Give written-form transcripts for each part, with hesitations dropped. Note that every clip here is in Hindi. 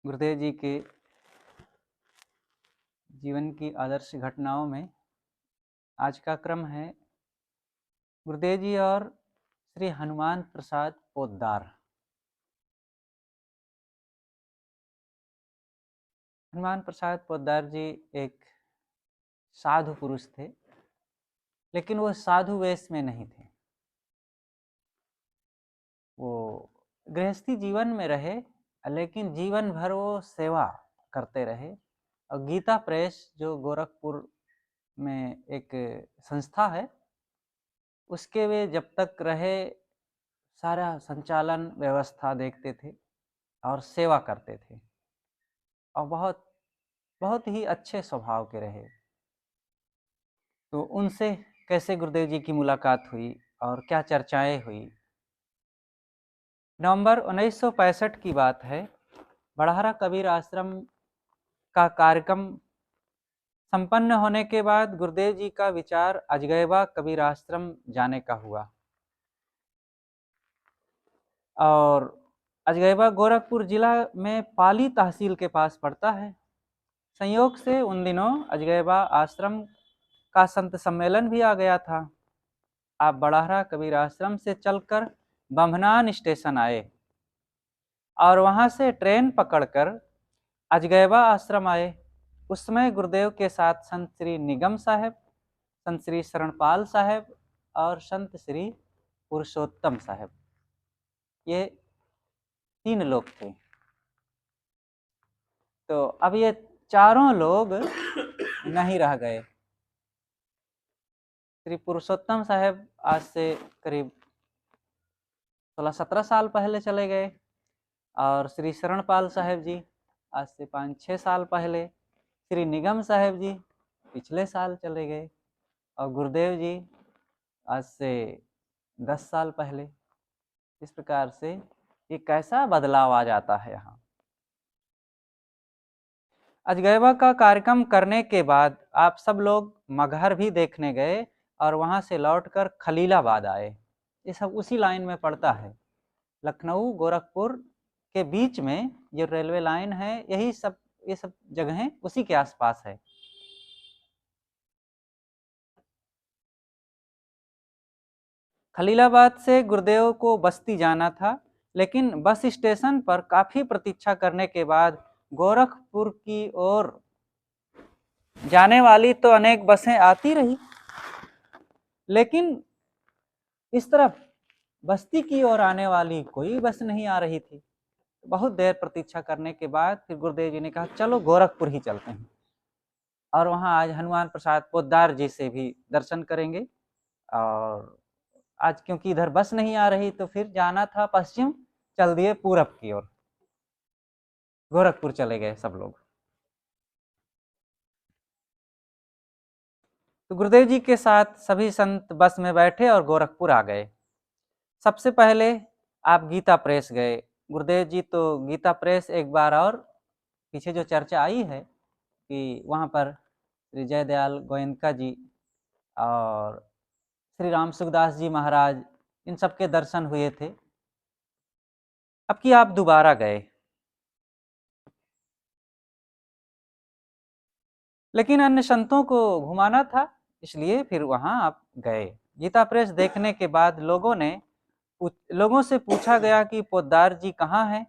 गुरुदेव जी के जीवन की आदर्श घटनाओं में आज का क्रम है गुरुदेव जी और श्री हनुमान प्रसाद पोद्दार। हनुमान प्रसाद पोद्दार जी एक साधु पुरुष थे, लेकिन वो साधु वेश में नहीं थे। वो गृहस्थी जीवन में रहे, लेकिन जीवन भर वो सेवा करते रहे। और गीता प्रेस जो गोरखपुर में एक संस्था है, उसके वे जब तक रहे सारा संचालन व्यवस्था देखते थे और सेवा करते थे, और बहुत बहुत ही अच्छे स्वभाव के रहे। तो उनसे कैसे गुरुदेव जी की मुलाकात हुई और क्या चर्चाएं हुई। नवंबर 1965 की बात है। बड़हरा कबीर आश्रम का कार्यक्रम संपन्न होने के बाद गुरुदेव जी का विचार अजगैबा कबीर आश्रम जाने का हुआ। और अजगैबा गोरखपुर जिला में पाली तहसील के पास पड़ता है। संयोग से उन दिनों अजगैबा आश्रम का संत सम्मेलन भी आ गया था। आप बड़हरा कबीर आश्रम से चलकर बम्भनान स्टेशन आए और वहां से ट्रेन पकड़कर अजगैबा आश्रम आए। उस समय गुरुदेव के साथ संत श्री निगम साहब, संत श्री शरणपाल साहब और संत श्री पुरुषोत्तम साहब, ये 3 लोग थे। तो अब ये चारों लोग नहीं रह गए। श्री पुरुषोत्तम साहब आज से करीब 16-17 साल पहले चले गए, और श्री शरणपाल साहब जी आज से 5-6 साल पहले, श्री निगम साहब जी पिछले साल चले गए, और गुरुदेव जी आज से 10 साल पहले। इस प्रकार से ये कैसा बदलाव आ जाता है यहाँ। अजगैबा का कार्यक्रम करने के बाद आप सब लोग मगहर भी देखने गए और वहाँ से लौटकर खलीलाबाद आए। ये सब उसी लाइन में पड़ता है। लखनऊ गोरखपुर के बीच में जो रेलवे लाइन है, यही सब ये सब जगहें उसी के आसपास है। खलीलाबाद से गुरुदेव को बस्ती जाना था, लेकिन बस स्टेशन पर काफी प्रतीक्षा करने के बाद गोरखपुर की ओर जाने वाली तो अनेक बसें आती रही, लेकिन इस तरफ बस्ती की ओर आने वाली कोई बस नहीं आ रही थी। बहुत देर प्रतीक्षा करने के बाद फिर गुरुदेव जी ने कहा चलो गोरखपुर ही चलते हैं, और वहाँ आज हनुमान प्रसाद पोद्दार जी से भी दर्शन करेंगे। और आज क्योंकि इधर बस नहीं आ रही, तो फिर जाना था पश्चिम, चल दिए पूरब की ओर। गोरखपुर चले गए सब लोग। तो गुरुदेव जी के साथ सभी संत बस में बैठे और गोरखपुर आ गए। सबसे पहले आप गीता प्रेस गए। गुरुदेव जी तो गीता प्रेस एक बार, और पीछे जो चर्चा आई है कि वहाँ पर श्री जयदयाल गोयनका जी और श्री राम सुखदास जी महाराज, इन सबके दर्शन हुए थे। अब कि आप दोबारा गए, लेकिन अन्य संतों को घुमाना था, इसलिए फिर वहां आप गए। गीता प्रेस देखने के बाद लोगों से पूछा गया कि पोद्दार जी कहाँ हैं,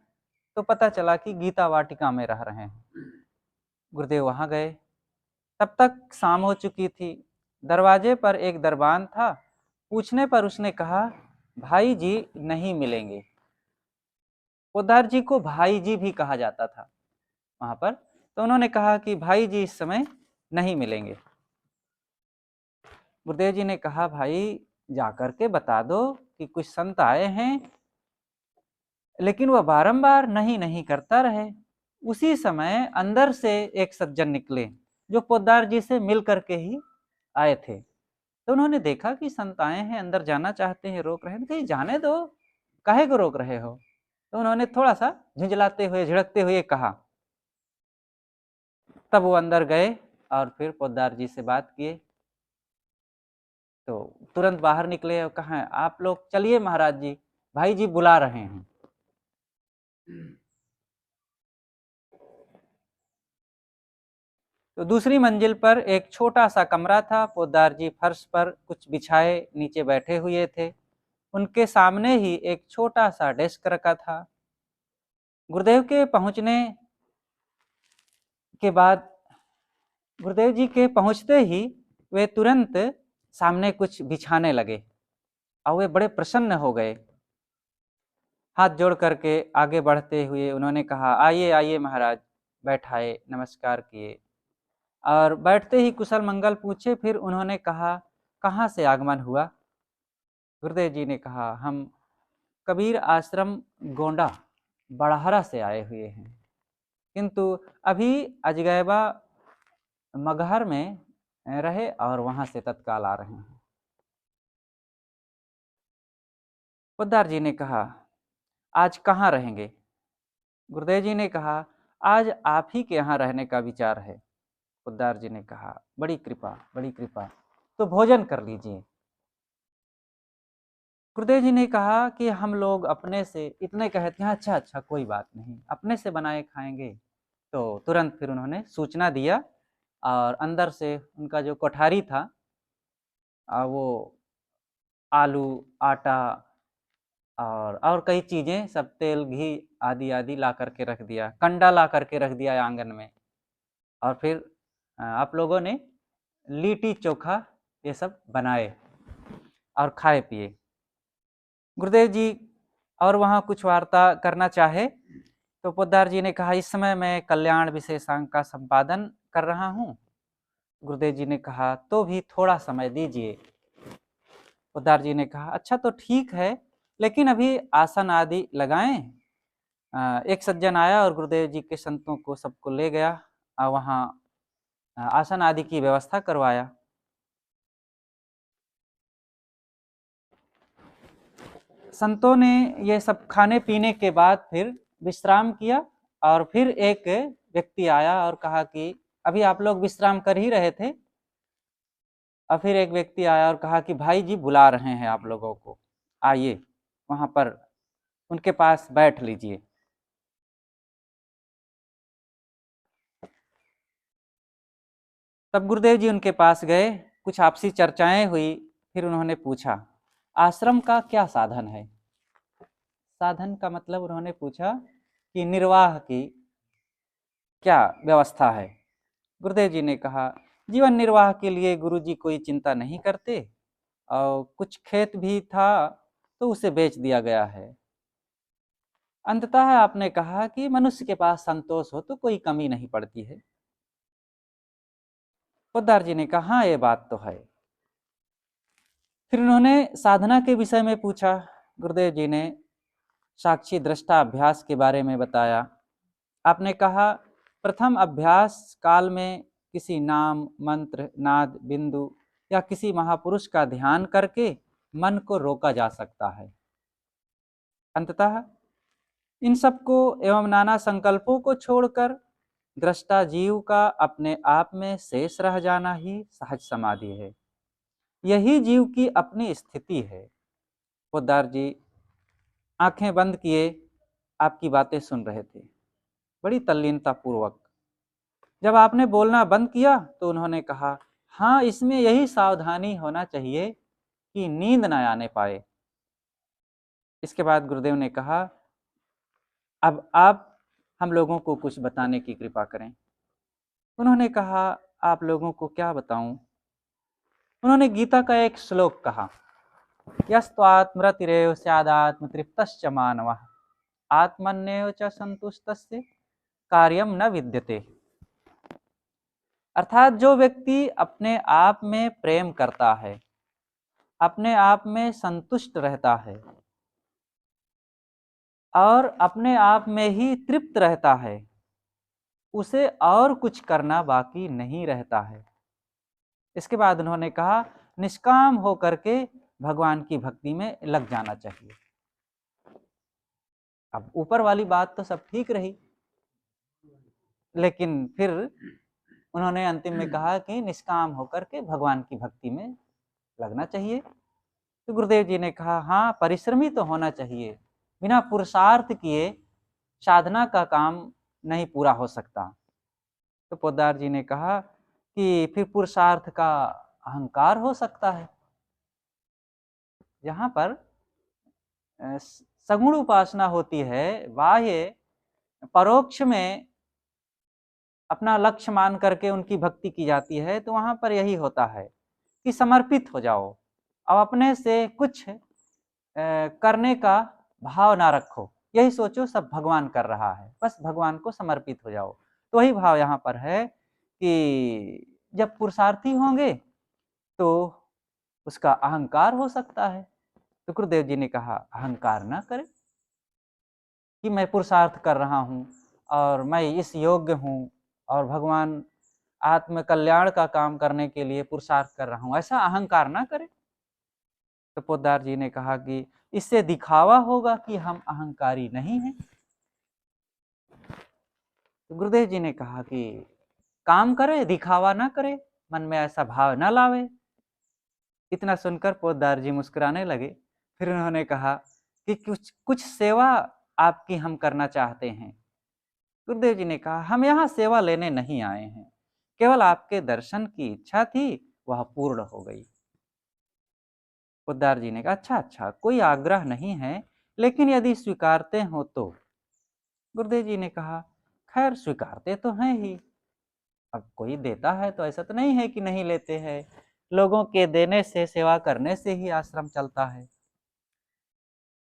तो पता चला कि गीता वाटिका में रह रहे हैं। गुरुदेव वहां गए। तब तक शाम हो चुकी थी। दरवाजे पर एक दरबान था। पूछने पर उसने कहा भाई जी नहीं मिलेंगे। पोद्दार जी को भाई जी भी कहा जाता था वहां पर। तो उन्होंने कहा कि भाई जी इस समय नहीं मिलेंगे। गुरुदेव जी ने कहा भाई जाकर के बता दो कि कुछ संत आए हैं, लेकिन वह बारंबार नहीं नहीं करता रहे। उसी समय अंदर से एक सज्जन निकले जो पोद्दार जी से मिल करके ही आए थे। तो उन्होंने देखा कि संत आए हैं, अंदर जाना चाहते हैं, रोक रहे हैं। कहीं जाने दो, काहे को रोक रहे हो। तो उन्होंने थोड़ा सा झिझलाते हुए, झिड़कते हुए कहा। तब वो अंदर गए और फिर पोद्दार जी से बात किए। तो तुरंत बाहर निकले और कहा आप लोग चलिए महाराज जी, भाई जी बुला रहे हैं। तो दूसरी मंजिल पर एक छोटा सा कमरा था। पोद्दार जी फर्श पर कुछ बिछाए नीचे बैठे हुए थे। उनके सामने ही एक छोटा सा डेस्क रखा था। गुरुदेव के पहुंचने के बाद गुरुदेव जी के पहुंचते ही वे तुरंत सामने कुछ बिछाने लगे और वे बड़े प्रसन्न हो गए। हाथ जोड़ करके आगे बढ़ते हुए उन्होंने कहा, आइए आइए महाराज। बैठाए, नमस्कार किए और बैठते ही कुशल मंगल पूछे। फिर उन्होंने कहा, कहाँ से आगमन हुआ? गुरुदेव जी ने कहा, हम कबीर आश्रम गोंडा बड़हरा से आए हुए हैं, किंतु अभी अजगैबा मगहर में रहे और वहां से तत्काल आ रहे हैं। पोद्दार जी ने कहा, आज कहाँ रहेंगे? गुरुदेव जी ने कहा, आज आप ही के यहाँ रहने का विचार है। पोद्दार जी ने कहा, बड़ी कृपा, बड़ी कृपा, तो भोजन कर लीजिए। गुरुदेव जी ने कहा कि हम लोग अपने से इतने कहते हैं, अच्छा अच्छा कोई बात नहीं, अपने से बनाए खाएंगे। तो तुरंत फिर उन्होंने सूचना दिया और अंदर से उनका जो कोठारी था वो आलू, आटा और कई चीजें, सब तेल घी आदि आदि ला करके रख दिया। कंडा ला करके रख दिया आंगन में। और फिर आप लोगों ने लिट्टी चोखा ये सब बनाए और खाए पिए। गुरुदेव जी और वहाँ कुछ वार्ता करना चाहे तो पोद्दार जी ने कहा, इस समय मैं कल्याण विशेषांक का संपादन कर रहा हूँ। गुरुदेव जी ने कहा, तो भी थोड़ा समय दीजिए। पोद्दार जी ने कहा, अच्छा तो ठीक है, लेकिन अभी आसन आदि लगाएं। एक सज्जन आया और गुरुदेव जी के संतों को सबको ले गया और वहाँ आसन आदि की व्यवस्था करवाया। संतों ने ये सब खाने पीने के बाद फिर विश्राम किया और फिर एक व्यक्ति आया और कहा कि अभी आप लोग विश्राम कर ही रहे थे। और फिर एक व्यक्ति आया और कहा कि भाई जी बुला रहे हैं आप लोगों को, आइए वहां पर उनके पास बैठ लीजिए। तब गुरुदेव जी उनके पास गए, कुछ आपसी चर्चाएं हुई। फिर उन्होंने पूछा, आश्रम का क्या साधन है? साधन का मतलब उन्होंने पूछा कि निर्वाह की क्या व्यवस्था है? गुरुदेव जी ने कहा, जीवन निर्वाह के लिए गुरु जी कोई चिंता नहीं करते और कुछ खेत भी था तो उसे बेच दिया गया है। अंततः आपने कहा कि मनुष्य के पास संतोष हो तो कोई कमी नहीं पड़ती है। पोद्दार जी ने कहा, हाँ ये बात तो है। फिर उन्होंने साधना के विषय में पूछा। गुरुदेव जी ने साक्षी दृष्टा अभ्यास के बारे में बताया। आपने कहा, प्रथम अभ्यास काल में किसी नाम, मंत्र, नाद, बिंदु या किसी महापुरुष का ध्यान करके मन को रोका जा सकता है। अंततः इन सबको एवं नाना संकल्पों को छोड़कर दृष्टा जीव का अपने आप में शेष रह जाना ही सहज समाधि है। यही जीव की अपनी स्थिति है। पोद्दार जी आंखें बंद किए आपकी बातें सुन रहे थे बड़ी तल्लीनता पूर्वक। जब आपने बोलना बंद किया तो उन्होंने कहा, हाँ इसमें यही सावधानी होना चाहिए कि नींद न आने पाए। इसके बाद गुरुदेव ने कहा, अब आप हम लोगों को कुछ बताने की कृपा करें। उन्होंने कहा, आप लोगों को क्या बताऊं? उन्होंने गीता का एक श्लोक कहा, यस्त्वात्मरतिरेव स्यादात्म तृप्तश्च मानवः आत्मन्येव च संतुष्टस्य कार्यम न विद्यते। अर्थात जो व्यक्ति अपने आप में प्रेम करता है, अपने आप में संतुष्ट रहता है और अपने आप में ही तृप्त रहता है, उसे और कुछ करना बाकी नहीं रहता है। इसके बाद उन्होंने कहा, निष्काम होकर के भगवान की भक्ति में लग जाना चाहिए। अब ऊपर वाली बात तो सब ठीक रही, लेकिन फिर उन्होंने अंतिम में कहा कि निष्काम होकर के भगवान की भक्ति में लगना चाहिए। तो गुरुदेव जी ने कहा, हाँ परिश्रमी तो होना चाहिए, बिना पुरुषार्थ किए साधना का काम नहीं पूरा हो सकता। तो पोद्दार जी ने कहा कि फिर पुरुषार्थ का अहंकार हो सकता है। जहाँ पर सगुण उपासना होती है, बाह्य परोक्ष में अपना लक्ष्य मान करके उनकी भक्ति की जाती है, तो वहाँ पर यही होता है कि समर्पित हो जाओ। अब अपने से कुछ करने का भाव ना रखो, यही सोचो सब भगवान कर रहा है, बस भगवान को समर्पित हो जाओ। तो वही भाव यहाँ पर है कि जब पुरुषार्थी होंगे तो उसका अहंकार हो सकता है। तो गुरुदेव जी ने कहा अहंकार ना करे कि मैं पुरुषार्थ कर रहा हूँ और मैं इस योग्य हूँ और भगवान आत्म कल्याण का काम करने के लिए पुरुषार्थ कर रहा हूँ, ऐसा अहंकार ना करे। तो पोद्दार जी ने कहा कि इससे दिखावा होगा कि हम अहंकारी नहीं हैं। तो गुरुदेव जी ने कहा कि काम करे, दिखावा ना करे, मन में ऐसा भाव ना लावे। इतना सुनकर पोद्दार जी मुस्कुराने लगे। फिर उन्होंने कहा कि कुछ कुछ सेवा आपकी हम करना चाहते हैं। गुरुदेव जी ने कहा हम यहाँ सेवा लेने नहीं आए हैं, केवल आपके दर्शन की इच्छा थी, वह पूर्ण हो गई। पोद्दार जी ने कहा अच्छा अच्छा, कोई आग्रह नहीं है, लेकिन यदि स्वीकारते हो तो। गुरुदेव जी ने कहा खैर स्वीकारते तो हैं ही, अब कोई देता है तो ऐसा तो नहीं है कि नहीं लेते हैं, लोगों के देने से, सेवा करने से ही आश्रम चलता है।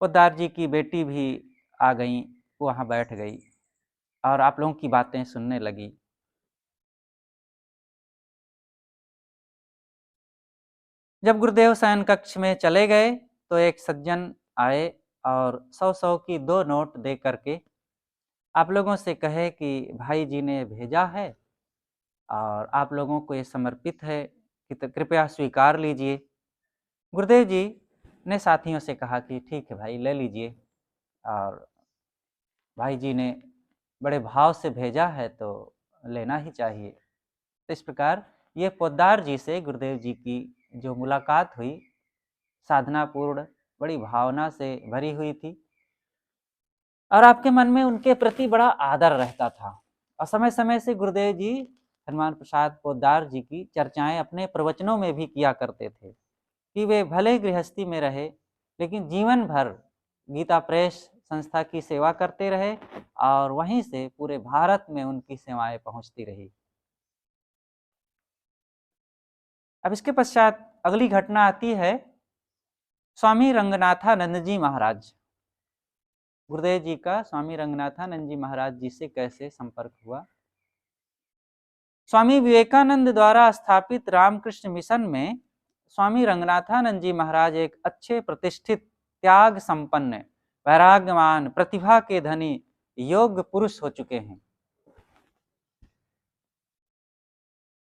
पोद्दार जी की बेटी भी आ गई, वहां बैठ गई और आप लोगों की बातें सुनने लगी। जब गुरुदेव शयन कक्ष में चले गए तो एक सज्जन आए और 100-100 की 2 नोट दे करके आप लोगों से कहे कि भाई जी ने भेजा है और आप लोगों को ये समर्पित है कि तो कृपया स्वीकार लीजिए। गुरुदेव जी ने साथियों से कहा कि ठीक है भाई, ले लीजिए, और भाई जी ने बड़े भाव से भेजा है तो लेना ही चाहिए। तो इस प्रकार ये पोद्दार जी से गुरुदेव जी की जो मुलाकात हुई, साधनापूर्ण, बड़ी भावना से भरी हुई थी और आपके मन में उनके प्रति बड़ा आदर रहता था। और समय-समय से गुरुदेव जी हनुमान प्रसाद पोद्दार जी की चर्चाएँ अपने प्रवचनों में भी किया करते थे कि वे भले गृहस्थी में रहे, लेकिन जीवन भर गीता प्रेस संस्था की सेवा करते रहे और वहीं से पूरे भारत में उनकी सेवाएँ पहुँचती रही। अब इसके पश्चात अगली घटना आती है स्वामी रंगनाथानंद जी महाराज। गुरुदेव जी का स्वामी रंगनाथानंद जी महाराज जी से कैसे संपर्क हुआ। स्वामी विवेकानंद द्वारा स्थापित रामकृष्ण मिशन में स्वामी रंगनाथानंद जी महाराज एक अच्छे, प्रतिष्ठित, त्याग संपन्न, वैराग्यवान, प्रतिभा के धनी योग्य पुरुष हो चुके हैं।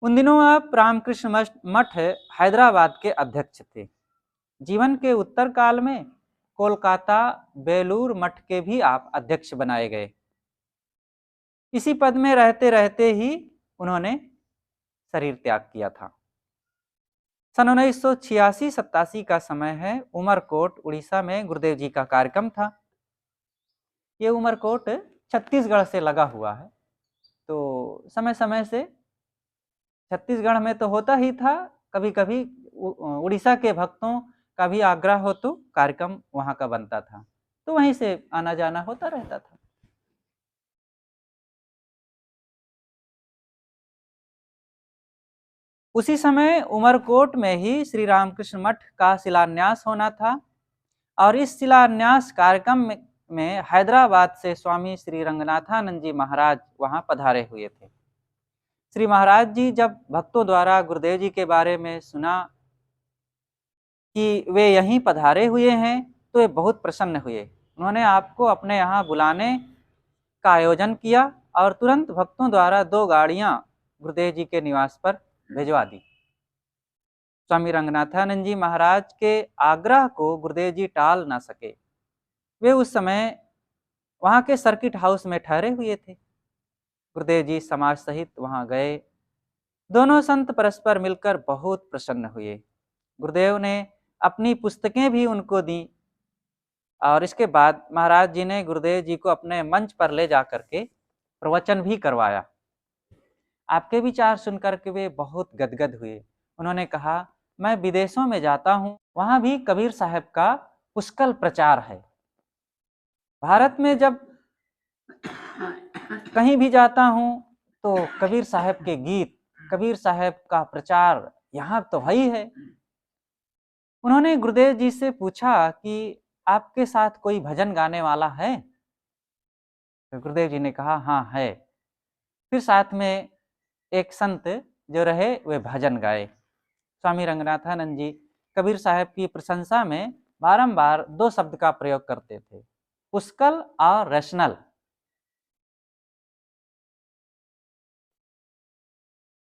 उन दिनों आप रामकृष्ण मठ हैदराबाद के अध्यक्ष थे। जीवन के उत्तर काल में कोलकाता बेलूर मठ के भी आप अध्यक्ष बनाए गए। इसी पद में रहते रहते ही उन्होंने शरीर त्याग किया था। सन 1986-87 का समय है। उमरकोट उड़ीसा में गुरुदेव जी का कार्यक्रम था। ये उमरकोट छत्तीसगढ़ से लगा हुआ है, तो समय समय से छत्तीसगढ़ में तो होता ही था, कभी कभी उड़ीसा के भक्तों का भी आग्रह हो तो कार्यक्रम वहां का बनता था, तो वहीं से आना जाना होता रहता था। उसी समय उमरकोट में ही श्री रामकृष्ण मठ का शिलान्यास होना था और इस शिलान्यास कार्यक्रम में हैदराबाद से स्वामी श्री रंगनाथानंद जी महाराज वहां पधारे हुए थे। श्री महाराज जी जब भक्तों द्वारा गुरुदेव जी के बारे में सुना कि वे यहीं पधारे हुए हैं तो वे बहुत प्रसन्न हुए। उन्होंने आपको अपने यहाँ बुलाने का आयोजन किया और तुरंत भक्तों द्वारा 2 गाड़ियां गुरुदेव जी के निवास पर भिजवा दी। स्वामी रंगनाथानंद जी महाराज के आग्रह को गुरुदेव जी टाल ना सके। वे उस समय वहां के सर्किट हाउस में ठहरे हुए थे। गुरुदेव जी समाज सहित वहां गए। दोनों संत परस्पर मिलकर बहुत प्रसन्न हुए। गुरुदेव ने अपनी पुस्तकें भी उनको दी और इसके बाद महाराज जी ने गुरुदेव जी को अपने मंच पर ले जाकर के प्रवचन भी करवाया। आपके विचार सुनकर के वे बहुत गदगद हुए। उन्होंने कहा, मैं विदेशों में जाता हूँ, वहाँ भी कबीर साहब का पुष्कल प्रचार है। भारत में जब कहीं भी जाता हूँ तो कबीर साहब के गीत, कबीर साहब का प्रचार यहाँ तो है ही है। उन्होंने गुरुदेव जी से पूछा कि आपके साथ कोई भजन गाने वाला है? तो गुरुदेव जी ने कहा, हाँ है। फिर साथ में एक संत जो रहे वे भजन गाए। स्वामी रंगनाथानंद जी कबीर साहब की प्रशंसा में बारंबार दो शब्द का प्रयोग करते थे, पुष्कल और रैशनल।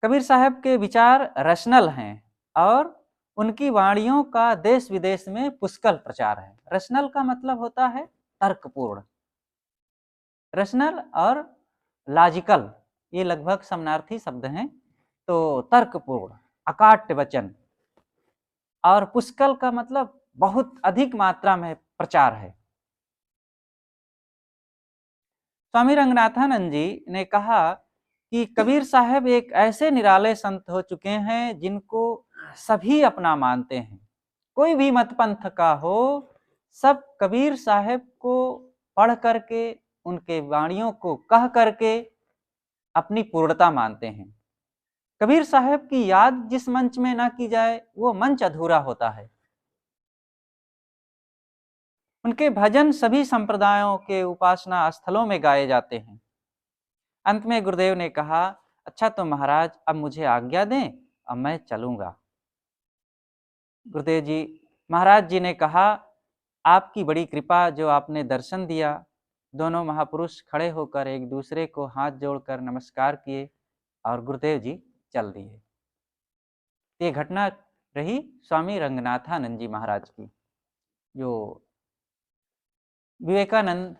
कबीर साहब के विचार रैशनल हैं और उनकी वाणियों का देश विदेश में पुष्कल प्रचार है। रैशनल का मतलब होता है तर्कपूर्ण। रैशनल और लॉजिकल ये लगभग समानार्थी शब्द हैं। तो तर्कपूर्ण, अकाट्य वचन, और पुष्कल का मतलब बहुत अधिक मात्रा में प्रचार है। स्वामी रंगनाथानंद जी ने कहा कि कबीर साहब एक ऐसे निराले संत हो चुके हैं जिनको सभी अपना मानते हैं। कोई भी मत पंथ का हो, सब कबीर साहब को पढ़ करके, उनके वाणियों को कह करके अपनी पूर्णता मानते हैं। कबीर साहब की याद जिस मंच में ना की जाए वो मंच अधूरा होता है। उनके भजन सभी संप्रदायों के उपासना स्थलों में गाए जाते हैं। अंत में गुरुदेव ने कहा, अच्छा तो महाराज अब मुझे आज्ञा दें, अब मैं चलूंगा। गुरुदेव जी, महाराज जी ने कहा, आपकी बड़ी कृपा जो आपने दर्शन दिया। दोनों महापुरुष खड़े होकर एक दूसरे को हाथ जोड़कर नमस्कार किए और गुरुदेव जी चल दिए। ये घटना रही स्वामी रंगनाथानंद जी महाराज की, जो विवेकानंद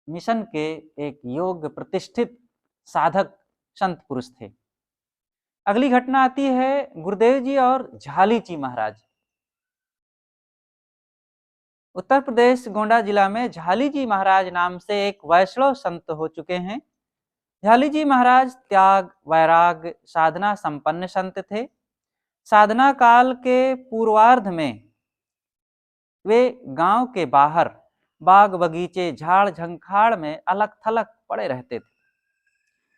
मिशन के एक योग प्रतिष्ठित साधक संत पुरुष थे। अगली घटना आती है गुरुदेव जी और झाली जी महाराज। उत्तर प्रदेश गोंडा जिला में झाली जी महाराज नाम से एक वैष्णव संत हो चुके हैं। झाली जी महाराज त्याग, वैराग, साधना संपन्न संत थे। साधना काल के पूर्वार्ध में वे गांव के बाहर बाग बगीचे, झाड़ झंखाड़ में अलग थलग पड़े रहते थे।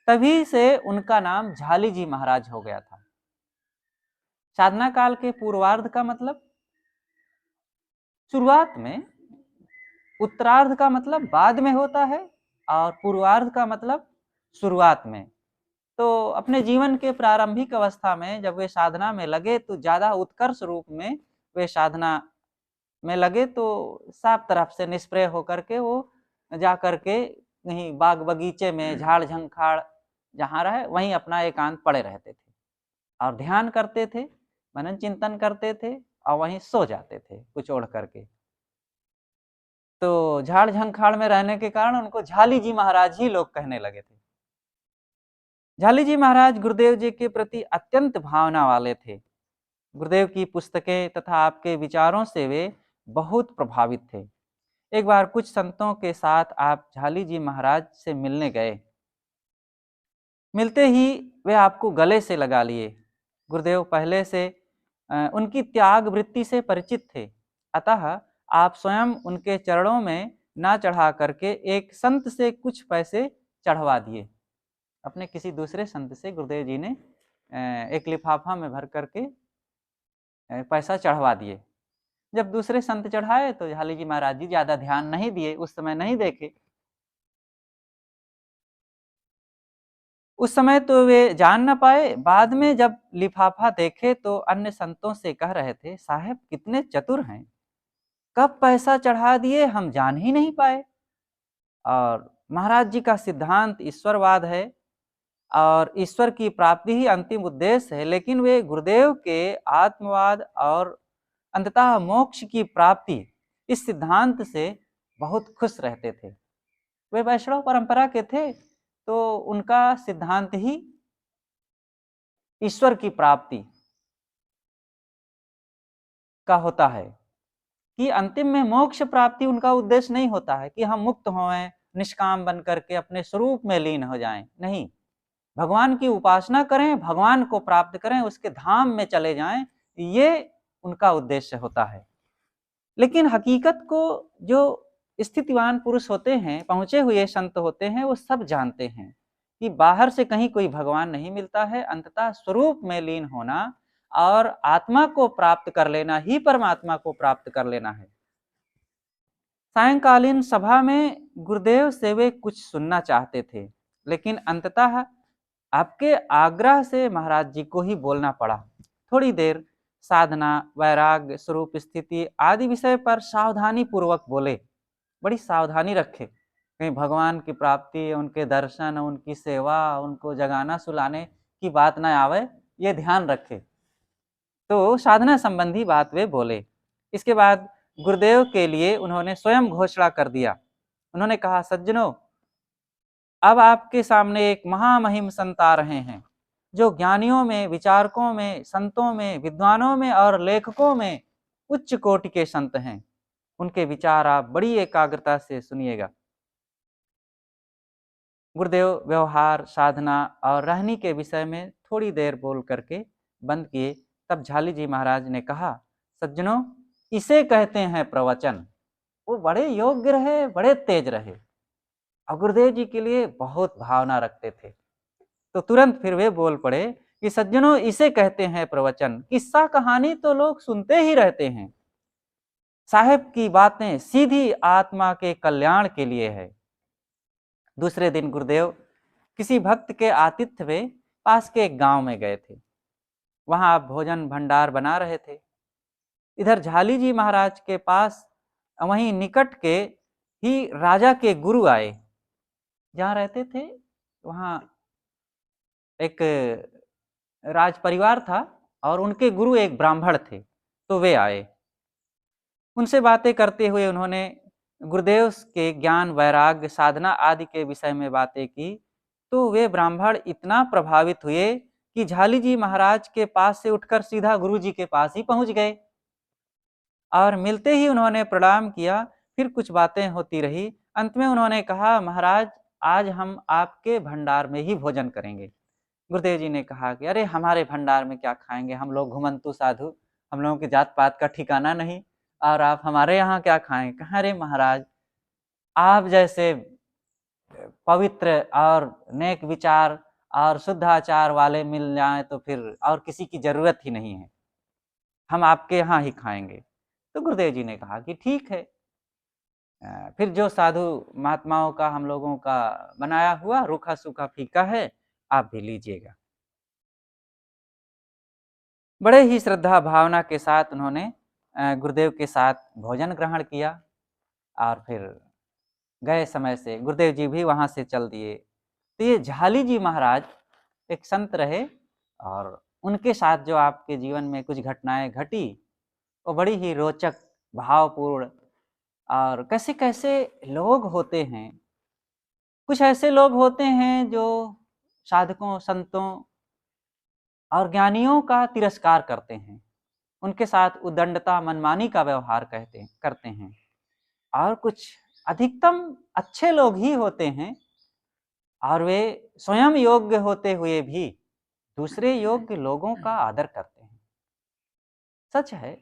तभी से उनका नाम झाली जी महाराज हो गया था। साधना काल के पूर्वार्ध का मतलब शुरुआत में, उत्तरार्ध का मतलब बाद में होता है और पूर्वार्ध का मतलब शुरुआत में। तो अपने जीवन के प्रारंभिक अवस्था में जब वे साधना में लगे तो ज्यादा उत्कर्ष रूप में वे साधना में लगे, तो साफ तरफ से निष्प्रय होकर के वो जा करके कहीं बाग बगीचे में, झाड़ झंखाड़ जहाँ रहे वहीं अपना एकांत पड़े रहते थे और ध्यान करते थे, मनन चिंतन करते थे और वहीं सो जाते थे कुछ ओढ़ करके। तो झाड़ झंखाड़ में रहने के कारण उनको झाली जी महाराज ही लोग कहने लगे थे। झाली जी महाराज गुरुदेव जी के प्रति अत्यंत भावना वाले थे। गुरुदेव की पुस्तकें तथा आपके विचारों से वे बहुत प्रभावित थे। एक बार कुछ संतों के साथ आप झाली जी महाराज से मिलने गए। मिलते ही वे आपको गले से लगा लिए। गुरुदेव पहले से उनकी त्याग वृत्ति से परिचित थे, अतः आप स्वयं उनके चरणों में ना चढ़ा करके एक संत से कुछ पैसे चढ़वा दिए। अपने किसी दूसरे संत से गुरुदेव जी ने एक लिफाफा में भर करके पैसा चढ़वा दिए। जब दूसरे संत चढ़ाए तो झाली जी महाराज जी ज्यादा ध्यान नहीं दिए, उस समय नहीं देखे। उस समय तो वे जान न पाए। बाद में जब लिफाफा देखे तो अन्य संतों से कह रहे थे, साहब कितने चतुर हैं, कब पैसा चढ़ा दिए हम जान ही नहीं पाए। और महाराज जी का सिद्धांत ईश्वरवाद है और ईश्वर की प्राप्ति ही अंतिम उद्देश्य है, लेकिन वे गुरुदेव के आत्मवाद और अंततः मोक्ष की प्राप्ति इस सिद्धांत से बहुत खुश रहते थे। वे वैष्णव परंपरा के थे, तो उनका सिद्धांत ही ईश्वर की प्राप्ति का होता है कि अंतिम में मोक्ष प्राप्ति उनका उद्देश्य नहीं होता है कि हम मुक्त हों, निष्काम बन करके अपने स्वरूप में लीन हो जाएं। नहीं, भगवान की उपासना करें, भगवान को प्राप्त करें, उसके धाम में चले जाएं, ये उनका उद्देश्य होता है। लेकिन हकीकत को जो स्थितिवान पुरुष होते हैं, पहुंचे हुए संत होते हैं, वो सब जानते हैं कि बाहर से कहीं कोई भगवान नहीं मिलता है। अंततः स्वरूप में लीन होना और आत्मा को प्राप्त कर लेना ही परमात्मा को प्राप्त कर लेना है। सायंकालीन सभा में गुरुदेव से वे कुछ सुनना चाहते थे, लेकिन अंततः आपके आग्रह से महाराज जी को ही बोलना पड़ा। थोड़ी देर साधना, वैराग्य, स्वरूप स्थिति आदि विषय पर सावधानी पूर्वक बोले। बड़ी सावधानी रखे, कहीं भगवान की प्राप्ति, उनके दर्शन, उनकी सेवा, उनको जगाना सुलाने की बात न आवे, ये ध्यान रखे। तो साधना संबंधी बात वे बोले। इसके बाद गुरुदेव के लिए उन्होंने स्वयं घोषणा कर दिया। उन्होंने कहा, सज्जनों, अब आपके सामने एक महामहिम संत आ रहे हैं, जो ज्ञानियों में, विचारकों में, संतों में, विद्वानों में और लेखकों में उच्च कोटि के संत हैं। उनके विचार आप बड़ी एकाग्रता से सुनिएगा। गुरुदेव व्यवहार, साधना और रहनी के विषय में थोड़ी देर बोल करके बंद किए। तब झाली जी महाराज ने कहा, सज्जनों, इसे कहते हैं प्रवचन। वो बड़े योग्य रहे, बड़े तेज रहे और गुरुदेव जी के लिए बहुत भावना रखते थे। तो तुरंत फिर वे बोल पड़े कि सज्जनों, इसे कहते हैं प्रवचन। किस्सा कहानी तो लोग सुनते ही रहते हैं, साहेब की बातें सीधी आत्मा के कल्याण के लिए है। दूसरे दिन गुरुदेव किसी भक्त के आतिथ्य में पास के एक गांव में गए थे। वहां भोजन भंडार बना रहे थे। इधर झाली जी महाराज के पास वहीं निकट के ही राजा के गुरु आए। जहाँ रहते थे वहाँ एक राज परिवार था और उनके गुरु एक ब्राह्मण थे, तो वे आए। उनसे बातें करते हुए उन्होंने गुरुदेव के ज्ञान, वैराग्य, साधना आदि के विषय में बातें की। तो वे ब्राह्मण इतना प्रभावित हुए कि झाली जी महाराज के पास से उठकर सीधा गुरु जी के पास ही पहुंच गए और मिलते ही उन्होंने प्रणाम किया। फिर कुछ बातें होती रही। अंत में उन्होंने कहा, महाराज, आज हम आपके भंडार में ही भोजन करेंगे। गुरुदेव जी ने कहा कि अरे, हमारे भंडार में क्या खाएंगे, हम लोग घुमंतु साधु, हम लोगों की जात पात का ठिकाना नहीं, और आप हमारे यहाँ क्या खाएं। कहा, अरे महाराज, आप जैसे पवित्र और नेक विचार और शुद्ध आचार वाले मिल जाएं तो फिर और किसी की जरूरत ही नहीं है, हम आपके यहाँ ही खाएंगे। तो गुरुदेव जी ने कहा कि ठीक है। फिर जो साधु महात्माओं का, हम लोगों का बनाया हुआ रूखा सूखा फीका है, आप भी लीजिएगा। बड़े ही श्रद्धा भावना के साथ उन्होंने गुरुदेव के साथ भोजन ग्रहण किया और फिर गए। समय से गुरुदेव जी भी वहाँ से चल दिए। तो ये झाली जी महाराज एक संत रहे और उनके साथ जो आपके जीवन में कुछ घटनाएं घटी, वो बड़ी ही रोचक, भावपूर्ण, और कैसे कैसे लोग होते हैं। कुछ ऐसे लोग होते हैं जो साधकों, संतों और ज्ञानियों का तिरस्कार करते हैं, उनके साथ उद्दंडता, मनमानी का व्यवहार करते हैं। और कुछ अधिकतम अच्छे लोग ही होते हैं और वे स्वयं योग्य होते हुए भी दूसरे योग्य लोगों का आदर करते हैं। सच है,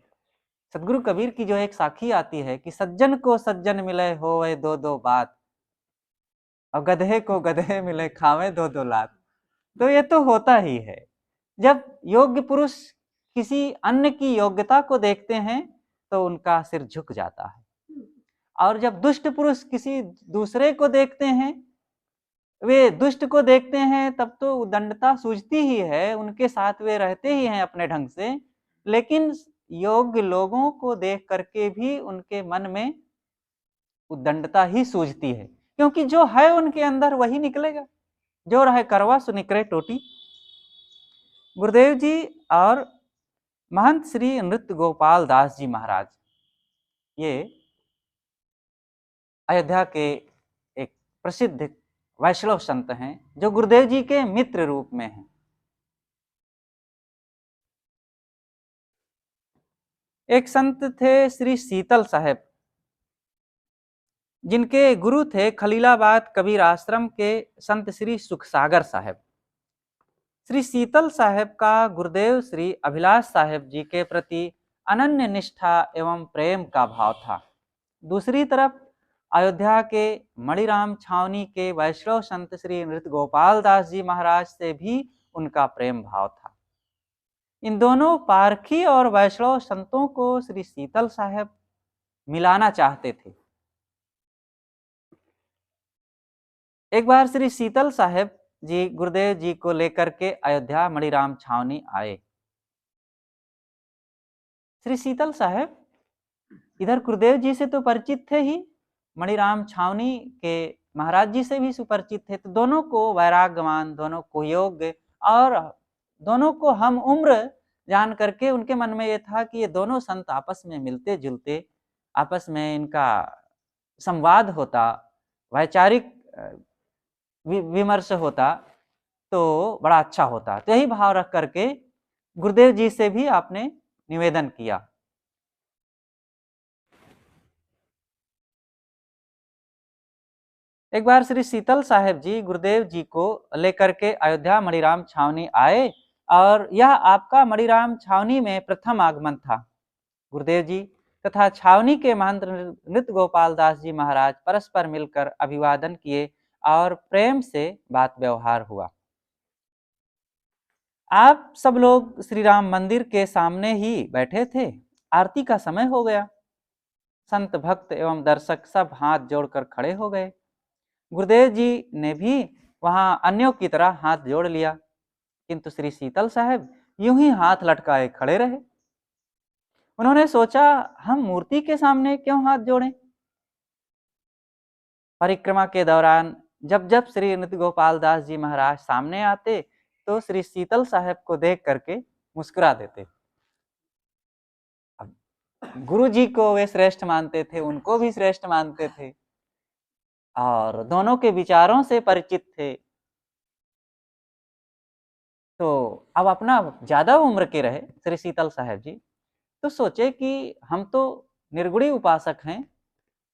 सदगुरु कबीर की जो एक साखी आती है कि सज्जन को सज्जन मिले होवे दो दो बात, और गधे को गधे मिले खावे दो दो लात। तो ये तो होता ही है। जब योग्य पुरुष किसी अन्य की योग्यता को देखते हैं तो उनका सिर झुक जाता है, और जब दुष्ट पुरुष किसी दूसरे को देखते हैं, वे दुष्ट को देखते हैं, तब तो उद्दंडता सूझती ही है, उनके साथ वे रहते ही हैं अपने ढंग से। लेकिन योग्य लोगों को देख करके भी उनके मन में उद्दंडता ही सूझती है, क्योंकि जो है उनके अंदर वही निकलेगा। जो रहे करवा सो निकले टोटी। गुरुदेव जी और महंत श्री नृत्य गोपाल दास जी महाराज, ये अयोध्या के एक प्रसिद्ध वैष्णव संत हैं जो गुरुदेव जी के मित्र रूप में हैं। एक संत थे श्री शीतल साहेब, जिनके गुरु थे खलीलाबाद कबीर आश्रम के संत श्री सुखसागर साहेब। श्री शीतल साहेब का गुरुदेव श्री अभिलाष साहेब जी के प्रति अनन्य निष्ठा एवं प्रेम का भाव था। दूसरी तरफ अयोध्या के मणिराम छावनी के वैष्णव संत श्री नृत्य गोपाल दास जी महाराज से भी उनका प्रेम भाव था। इन दोनों पारखी और वैष्णव संतों को श्री शीतल साहेब मिलाना चाहते थे। एक बार श्री शीतल साहेब जी गुरुदेव जी को लेकर के अयोध्या मणिराम छावनी आए। श्री शीतल साहेब इधर गुरुदेव जी से तो परिचित थे ही, मणिराम छावनी के महाराज जी से भी सुपरिचित थे। तो दोनों को वैराग्यवान, दोनों को योग्य और दोनों को हम उम्र जान करके उनके मन में ये था कि ये दोनों संत आपस में मिलते जुलते, आपस में इनका संवाद होता, वैचारिक विमर्श होता तो बड़ा अच्छा होता। तो यही भाव रख करके गुरुदेव जी से भी आपने निवेदन किया। एक बार श्री शीतल साहेब जी गुरुदेव जी को लेकर के अयोध्या मणिराम छावनी आए और यह आपका मणिराम छावनी में प्रथम आगमन था। गुरुदेव जी तथा छावनी के महंत नृत्य गोपाल दास जी महाराज परस्पर मिलकर अभिवादन किए और प्रेम से बात व्यवहार हुआ। आप सब लोग श्री राम मंदिर के सामने ही बैठे थे। आरती का समय हो गया। संत भक्त एवं दर्शक सब हाथ जोड़कर खड़े हो गए। गुरुदेव जी ने भी वहां अन्यों की तरह हाथ जोड़ लिया, किंतु श्री शीतल साहेब यूं ही हाथ लटकाए खड़े रहे। उन्होंने सोचा, हम मूर्ति के सामने क्यों हाथ जोड़ें। परिक्रमा के दौरान जब जब श्री नृत्य गोपाल दास जी महाराज सामने आते तो श्री शीतल साहेब को देख करके मुस्कुरा देते। अब गुरु जी को वे श्रेष्ठ मानते थे, उनको भी श्रेष्ठ मानते थे और दोनों के विचारों से परिचित थे। तो अब अपना ज्यादा उम्र के रहे श्री शीतल साहेब जी, तो सोचे कि हम तो निर्गुणी उपासक हैं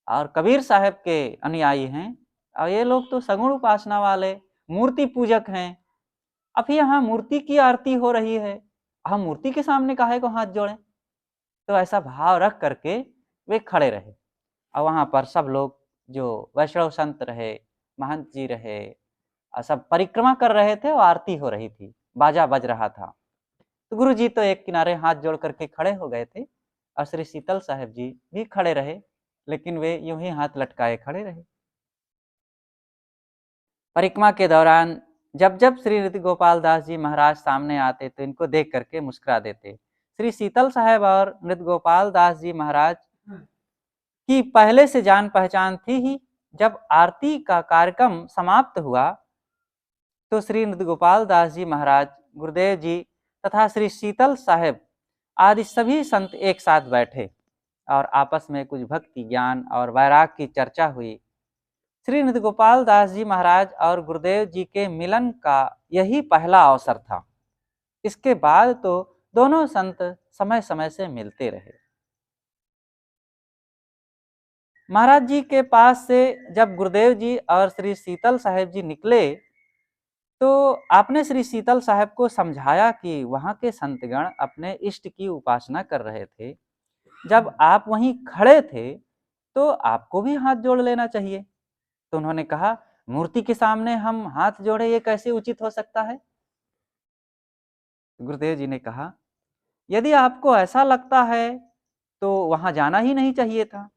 और कबीर साहब के अनुयायी हैं और ये लोग तो सगुण उपासना वाले मूर्ति पूजक हैं। अब यहाँ मूर्ति की आरती हो रही है, हम मूर्ति के सामने काहे को हाथ जोड़ें। तो ऐसा भाव रख करके वे खड़े रहे और वहां पर सब लोग जो वैष्णव संत रहे, महंत जी रहे, सब परिक्रमा कर रहे थे और आरती हो रही थी, बाजा बज रहा था। तो गुरु जी तो एक किनारे हाथ जोड़ करके खड़े हो गए थे और श्री शीतल साहेब जी भी खड़े रहे, लेकिन वे यूं ही हाथ लटकाए खड़े रहे। परिक्रमा के दौरान जब जब श्री नृत्य गोपाल दास जी महाराज सामने आते तो इनको देख करके मुस्कुरा देते। श्री शीतल साहेब और नृत्य गोपाल दास जी महाराज की पहले से जान पहचान थी ही। जब आरती का कार्यक्रम समाप्त हुआ तो श्री नृत्य गोपाल दास जी महाराज, गुरुदेव जी तथा श्री शीतल साहेब आदि सभी संत एक साथ बैठे और आपस में कुछ भक्ति ज्ञान और वैराग की चर्चा हुई। श्री नृत्य गोपाल दास जी महाराज और गुरुदेव जी के मिलन का यही पहला अवसर था। इसके बाद तो दोनों संत समय समय से मिलते रहे। महाराज जी के पास से जब गुरुदेव जी और श्री शीतल साहेब जी निकले तो आपने श्री शीतल साहेब को समझाया कि वहां के संतगण अपने इष्ट की उपासना कर रहे थे। जब आप वहीं खड़े थे तो आपको भी हाथ जोड़ लेना चाहिए। तो उन्होंने कहा, मूर्ति के सामने हम हाथ जोड़े ये कैसे उचित हो सकता है। गुरुदेव जी ने कहा, यदि आपको ऐसा लगता है तो वहां जाना ही नहीं चाहिए था,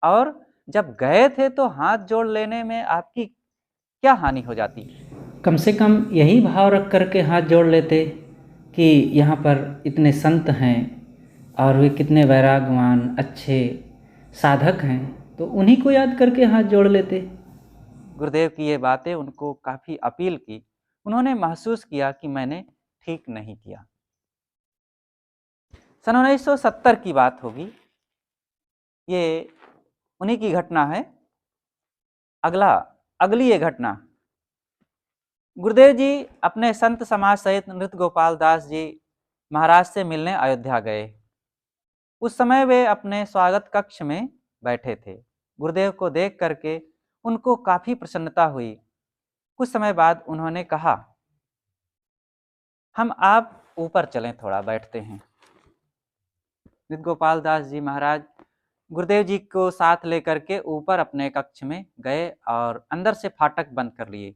और जब गए थे तो हाथ जोड़ लेने में आपकी क्या हानि हो जाती। कम से कम यही भाव रख करके हाथ जोड़ लेते कि यहाँ पर इतने संत हैं और वे कितने वैरागवान अच्छे साधक हैं, तो उन्हीं को याद करके हाथ जोड़ लेते। गुरुदेव की ये बातें उनको काफी अपील की। उन्होंने महसूस किया कि मैंने ठीक नहीं किया। सन 1970 की बात होगी, ये उन्हीं की घटना है। अगली ये घटना, गुरुदेव जी अपने संत समाज सहित नृत्य गोपाल दास जी महाराज से मिलने अयोध्या गए। उस समय वे अपने स्वागत कक्ष में बैठे थे। गुरुदेव को देख करके उनको काफी प्रसन्नता हुई। कुछ समय बाद उन्होंने कहा, हम आप ऊपर चलें, थोड़ा बैठते हैं। नित्य गोपाल दास जी महाराज गुरुदेव जी को साथ लेकर के ऊपर अपने कक्ष में गए और अंदर से फाटक बंद कर लिए।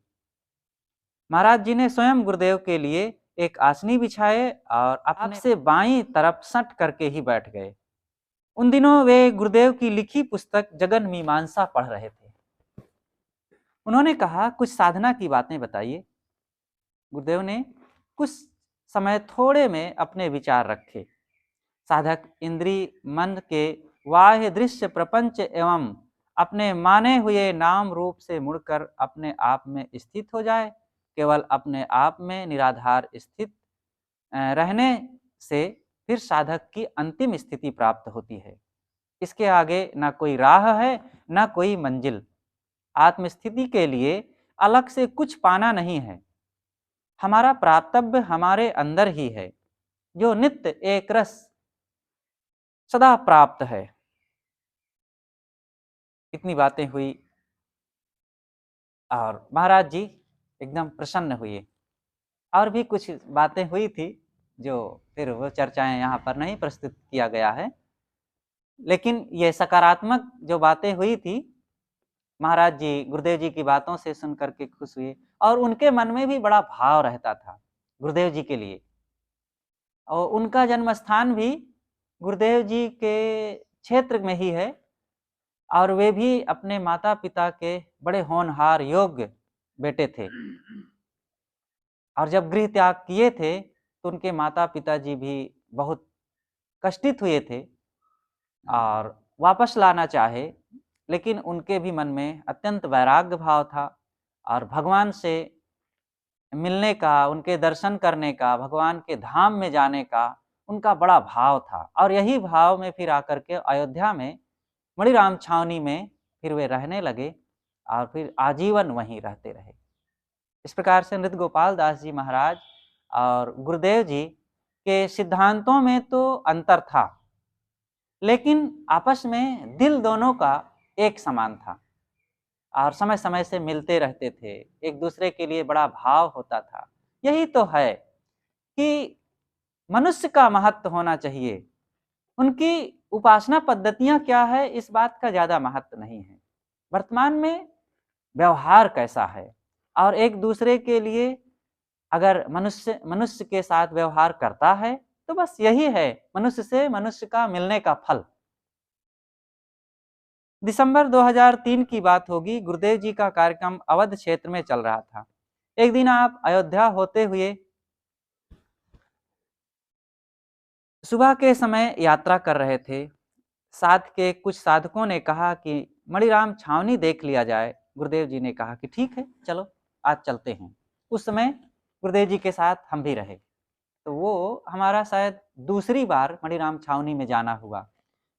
महाराज जी ने स्वयं गुरुदेव के लिए एक आसनी बिछाए और अपने से बाईं तरफ सट करके ही बैठ गए। उन दिनों वे गुरुदेव की लिखी पुस्तक जगन मीमांसा पढ़ रहे थे। उन्होंने कहा, कुछ साधना की बातें बताइए। गुरुदेव ने कुछ समय थोड़े में अपने विचार रखे। साधक इंद्रिय मन के बाह्य दृश्य प्रपंच एवं अपने माने हुए नाम रूप से मुड़कर अपने आप में स्थित हो जाए। केवल अपने आप में निराधार स्थित रहने से फिर साधक की अंतिम स्थिति प्राप्त होती है। इसके आगे ना कोई राह है, ना कोई मंजिल। आत्मस्थिति के लिए अलग से कुछ पाना नहीं है। हमारा प्राप्तव्य हमारे अंदर ही है, जो नित्य एक रस सदा प्राप्त है। इतनी बातें हुई और महाराज जी एकदम प्रसन्न हुए। और भी कुछ बातें हुई थी जो फिर वो चर्चाएं यहाँ पर नहीं प्रस्तुत किया गया है, लेकिन ये सकारात्मक जो बातें हुई थी, महाराज जी गुरुदेव जी की बातों से सुन करके खुश हुए और उनके मन में भी बड़ा भाव रहता था गुरुदेव जी के लिए। और उनका जन्म स्थान भी गुरुदेव जी के क्षेत्र में ही है और वे भी अपने माता पिता के बड़े होनहार योग्य बेटे थे। और जब गृह त्याग किए थे तो उनके माता पिताजी भी बहुत कष्टित हुए थे और वापस लाना चाहे, लेकिन उनके भी मन में अत्यंत वैराग्य भाव था और भगवान से मिलने का, उनके दर्शन करने का, भगवान के धाम में जाने का उनका बड़ा भाव था। और यही भाव में फिर आकर के अयोध्या में मणिराम छावनी में फिर वे रहने लगे और फिर आजीवन वहीं रहते रहे। इस प्रकार से नृत्य गोपाल दास जी महाराज और गुरुदेव जी के सिद्धांतों में तो अंतर था, लेकिन आपस में दिल दोनों का एक समान था और समय समय से मिलते रहते थे, एक दूसरे के लिए बड़ा भाव होता था। यही तो है कि मनुष्य का महत्व होना चाहिए। उनकी उपासना पद्धतियां क्या है, इस बात का ज्यादा महत्व नहीं है। वर्तमान में व्यवहार कैसा है और एक दूसरे के लिए अगर मनुष्य मनुष्य के साथ व्यवहार करता है तो बस यही है मनुष्य से मनुष्य का मिलने का फल। दिसंबर 2003 की बात होगी। गुरुदेव जी का कार्यक्रम अवध क्षेत्र में चल रहा था। एक दिन आप अयोध्या होते हुए सुबह के समय यात्रा कर रहे थे। साथ के कुछ साधकों ने कहा कि मणिराम छावनी देख लिया जाए। गुरुदेव जी ने कहा कि ठीक है, चलो आज चलते हैं। उस समय गुरुदेव जी के साथ हम भी रहे। तो वो हमारा शायद दूसरी बार मणिराम छावनी में जाना हुआ।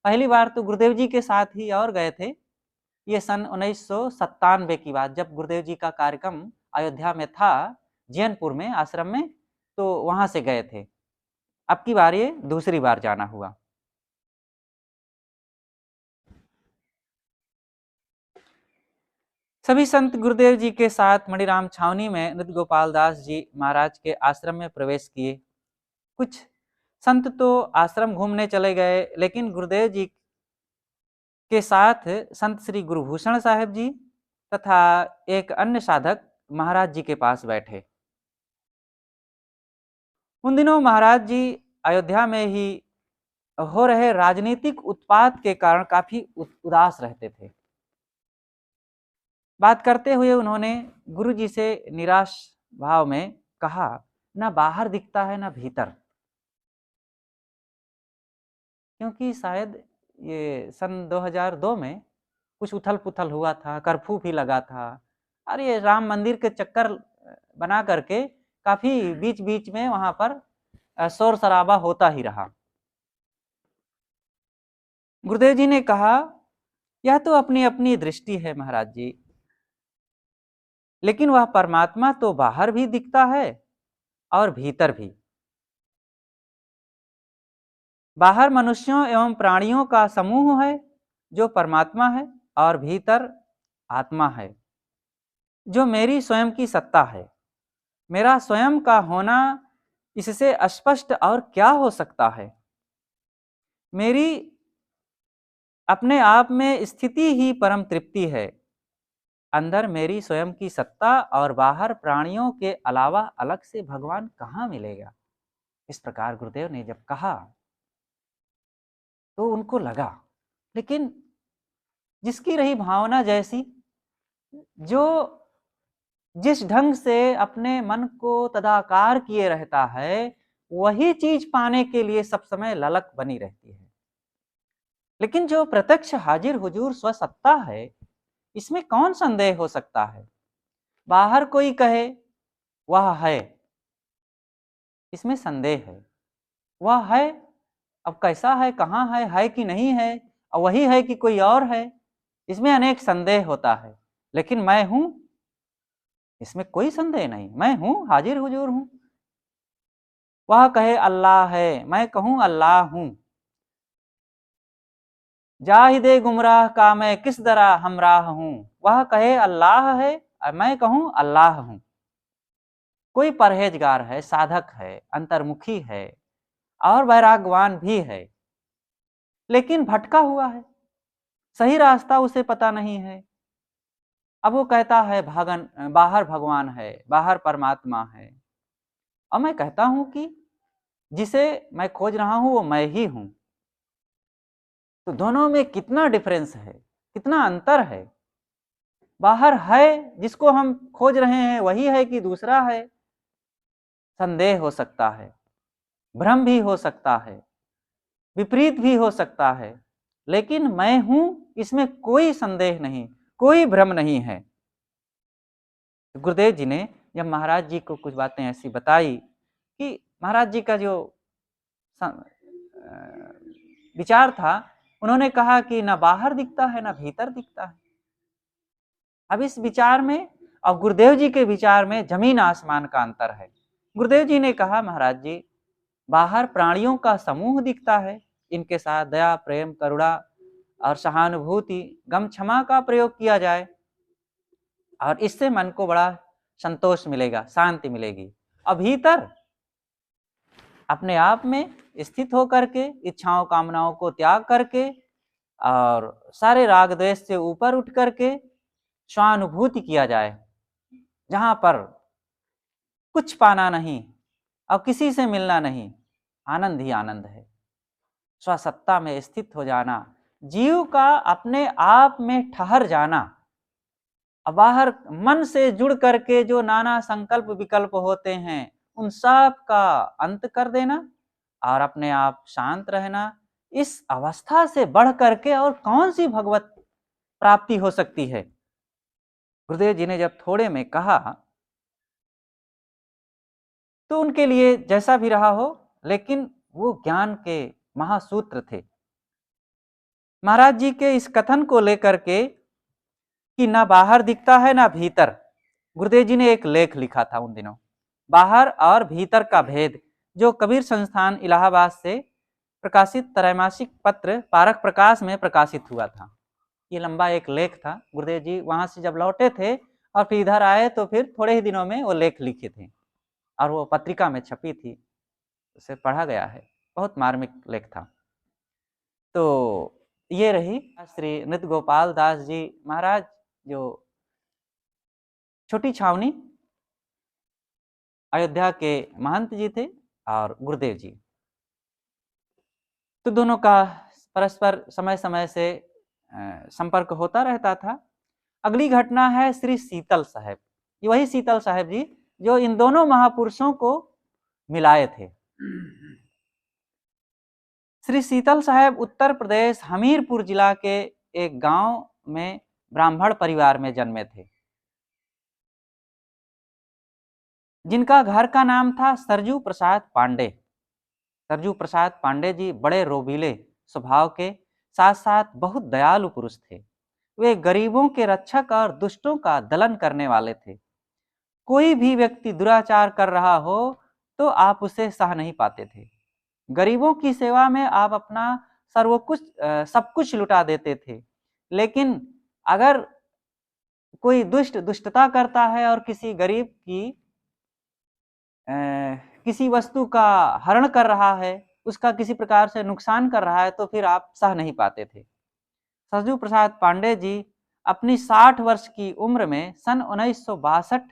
पहली बार तो गुरुदेव जी के साथ ही और गए थे। ये सन 1997 की बात, जब गुरुदेव जी का कार्यक्रम अयोध्या में था, जैनपुर में आश्रम में, तो वहां से गए थे। अब की बार ये दूसरी बार जाना हुआ। सभी संत गुरुदेव जी के साथ मणिराम छावनी में नृत्य गोपाल दास जी महाराज के आश्रम में प्रवेश किए। कुछ संत तो आश्रम घूमने चले गए, लेकिन गुरुदेव जी के साथ संत श्री गुरुभूषण साहेब जी तथा एक अन्य साधक महाराज जी के पास बैठे। उन दिनों महाराज जी अयोध्या में ही हो रहे राजनीतिक उत्पात के कारण काफी उदास रहते थे। बात करते हुए उन्होंने गुरु जी से निराश भाव में कहा, ना बाहर दिखता है ना भीतर। क्योंकि शायद ये सन 2002 में कुछ उथल पुथल हुआ था, कर्फ्यू भी लगा था और ये राम मंदिर के चक्कर बना करके काफी बीच बीच में वहां पर शोर शराबा होता ही रहा। गुरुदेव जी ने कहा, यह तो अपनी अपनी दृष्टि है महाराज जी, लेकिन वह परमात्मा तो बाहर भी दिखता है और भीतर भी। बाहर मनुष्यों एवं प्राणियों का समूह है जो परमात्मा है, और भीतर आत्मा है जो मेरी स्वयं की सत्ता है। मेरा स्वयं का होना इससे स्पष्ट और क्या हो सकता है? मेरी अपने आप में स्थिति ही परम तृप्ति है। अंदर मेरी स्वयं की सत्ता और बाहर प्राणियों के अलावा अलग से भगवान कहाँ मिलेगा? इस प्रकार गुरुदेव ने जब कहा तो उनको लगा, लेकिन जिसकी रही भावना जैसी, जो जिस ढंग से अपने मन को तदाकार किए रहता है, वही चीज पाने के लिए सब समय ललक बनी रहती है। लेकिन जो प्रत्यक्ष हाजिर हुजूर स्वसत्ता है, इसमें कौन संदेह हो सकता है? बाहर कोई कहे वह है, इसमें संदेह है। वह है, अब कैसा है, कहाँ है कि नहीं है, और वही है कि कोई और है, इसमें अनेक संदेह होता है। लेकिन मैं हूं, इसमें कोई संदेह नहीं, मैं हूं, हाजिर हुजूर हूं। वह कहे अल्लाह है, मैं कहूं अल्लाह हूं। जाहिदे गुमराह का मैं किस दरा हमराह हूं। वह कहे अल्लाह है और मैं कहूं अल्लाह हूं। कोई परहेजगार है, साधक है, अंतर्मुखी है और वैरागवान भी है, लेकिन भटका हुआ है, सही रास्ता उसे पता नहीं है। अब वो कहता है भागन बाहर भगवान है, बाहर परमात्मा है, और मैं कहता हूं कि जिसे मैं खोज रहा हूं वो मैं ही हूं। तो दोनों में कितना डिफरेंस है, कितना अंतर है। बाहर है, जिसको हम खोज रहे हैं वही है कि दूसरा है, संदेह हो सकता है, भ्रम भी हो सकता है, विपरीत भी हो सकता है। लेकिन मैं हूं, इसमें कोई संदेह नहीं, कोई भ्रम नहीं है। गुरुदेव जी ने जब महाराज जी को कुछ बातें ऐसी बताई कि महाराज जी का जो विचार था, उन्होंने कहा कि ना बाहर दिखता है ना भीतर दिखता है। अब इस विचार में और गुरुदेव जी के विचार में जमीन आसमान का अंतर है। गुरुदेव जी ने कहा महाराज जी, बाहर प्राणियों का समूह दिखता है, इनके साथ दया, प्रेम, करुणा और सहानुभूति, गम, क्षमा का प्रयोग किया जाए और इससे मन को बड़ा संतोष मिलेगा, शांति मिलेगी। और भीतर अपने आप में स्थित होकर के इच्छाओं कामनाओं को त्याग करके और सारे राग द्वेष से ऊपर उठ करके स्वानुभूति किया जाए, जहां पर कुछ पाना नहीं और किसी से मिलना नहीं, आनंद ही आनंद है। स्वसत्ता में स्थित हो जाना, जीव का अपने आप में ठहर जाना, बाहर मन से जुड़ करके जो नाना संकल्प विकल्प होते हैं उन सब का अंत कर देना और अपने आप शांत रहना, इस अवस्था से बढ़ करके और कौन सी भगवत प्राप्ति हो सकती है। गुरुदेव जी ने जब थोड़े में कहा तो उनके लिए जैसा भी रहा हो, लेकिन वो ज्ञान के महासूत्र थे। महाराज जी के इस कथन को लेकर के कि ना बाहर दिखता है ना भीतर, गुरुदेव जी ने एक लेख लिखा था उन दिनों, बाहर और भीतर का भेद, जो कबीर संस्थान इलाहाबाद से प्रकाशित त्रैमासिक पत्र पारक प्रकाश में प्रकाशित हुआ था। ये लंबा एक लेख था। गुरुदेव जी वहां से जब लौटे थे और फिर इधर आए तो फिर थोड़े ही दिनों में वो लेख लिखे थे और वो पत्रिका में छपी थी, उसे पढ़ा गया है, बहुत मार्मिक लेख था। तो ये रही श्री नृत्य गोपाल दास जी महाराज, जो छोटी छावनी अयोध्या के महंत जी थे, और गुरुदेव जी। तो दोनों का परस्पर समय समय से संपर्क होता रहता था। अगली घटना है श्री शीतल साहब। ये वही शीतल साहब जी जो इन दोनों महापुरुषों को मिलाए थे। श्री शीतल साहब उत्तर प्रदेश हमीरपुर जिला के एक गांव में ब्राह्मण परिवार में जन्मे थे, जिनका घर का नाम था सरजू प्रसाद पांडे। सरजू प्रसाद पांडे जी बड़े रोबीले स्वभाव के, साथ साथ बहुत दयालु पुरुष थे। वे गरीबों के रक्षक और दुष्टों का दलन करने वाले थे। कोई भी व्यक्ति दुराचार कर रहा हो तो आप उसे सह नहीं पाते थे। गरीबों की सेवा में आप अपना सर्व कुछ सब कुछ लुटा देते थे। लेकिन अगर कोई दुष्टता करता है और किसी गरीब की किसी वस्तु का हरण कर रहा है, उसका किसी प्रकार से नुकसान कर रहा है, तो फिर आप सह नहीं पाते थे। सरजू प्रसाद पांडे जी अपनी 60 वर्ष की उम्र में सन 1962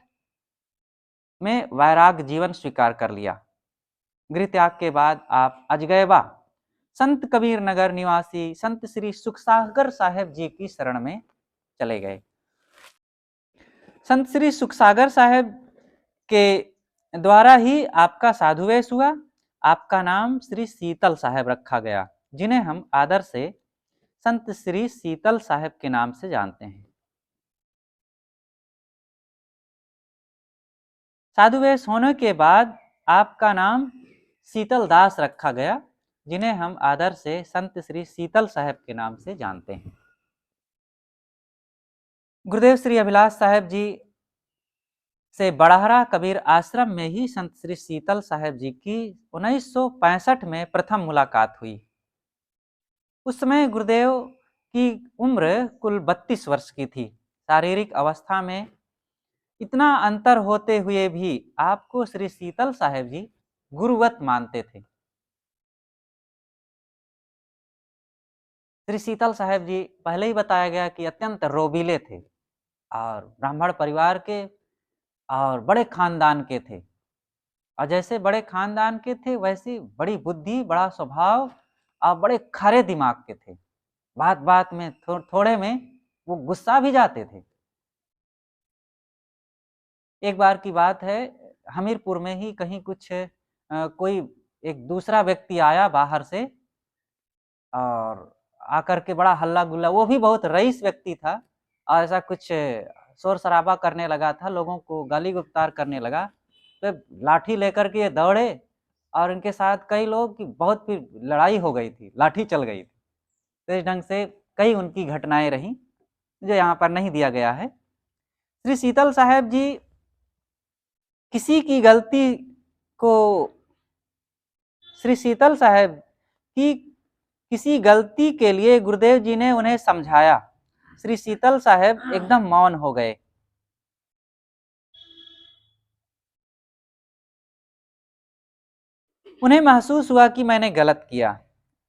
में वैराग जीवन स्वीकार कर लिया। गृह त्याग के बाद आप अजगैबा संत कबीर नगर निवासी संत श्री सुखसागर साहेब जी की शरण में चले गए। संत श्री सुखसागर साहेब के द्वारा ही आपका साधुवेश हुआ। आपका नाम श्री शीतल साहेब रखा गया, जिन्हें हम आदर से संत श्री शीतल साहेब के नाम से जानते हैं। साधुवेश होने के बाद आपका नाम शीतल दास रखा गया, जिन्हें हम आदर से संत श्री शीतल साहेब के नाम से जानते हैं। गुरुदेव श्री अभिलाष साहेब जी से बड़हरा कबीर आश्रम में ही संत श्री शीतल साहेब जी की 1965 में प्रथम मुलाकात हुई। उस समय गुरुदेव की उम्र कुल 32 वर्ष की थी। शारीरिक अवस्था में इतना अंतर होते हुए भी आपको श्री शीतल साहेब जी गुरुवत मानते थे। श्री शीतल साहेब जी पहले ही बताया गया कि अत्यंत रोबीले थे और ब्राह्मण परिवार के और बड़े खानदान के थे, और जैसे बड़े खानदान के थे वैसे बड़ी बुद्धि, बड़ा स्वभाव और बड़े खरे दिमाग के थे। बात बात में थोड़े में वो गुस्सा भी जाते थे। एक बार की बात है, हमीरपुर में ही कहीं कुछ कोई एक दूसरा व्यक्ति आया बाहर से और आकर के बड़ा हल्ला गुल्ला, वो भी बहुत रईस व्यक्ति था, और ऐसा कुछ शोर शराबा करने लगा था, लोगों को गाली गुप्तार करने लगा। तो लाठी लेकर के ये दौड़े और इनके साथ कई लोग की बहुत फिर लड़ाई हो गई थी, लाठी चल गई थी। तो इस ढंग से कई उनकी घटनाएं रहीं जो यहाँ पर नहीं दिया गया है। श्री शीतल साहेब जी किसी की गलती को श्री शीतल साहेब की किसी गलती के लिए गुरुदेव जी ने उन्हें समझाया। श्री शीतल साहेब एकदम मौन हो गए। उन्हें महसूस हुआ कि मैंने गलत किया।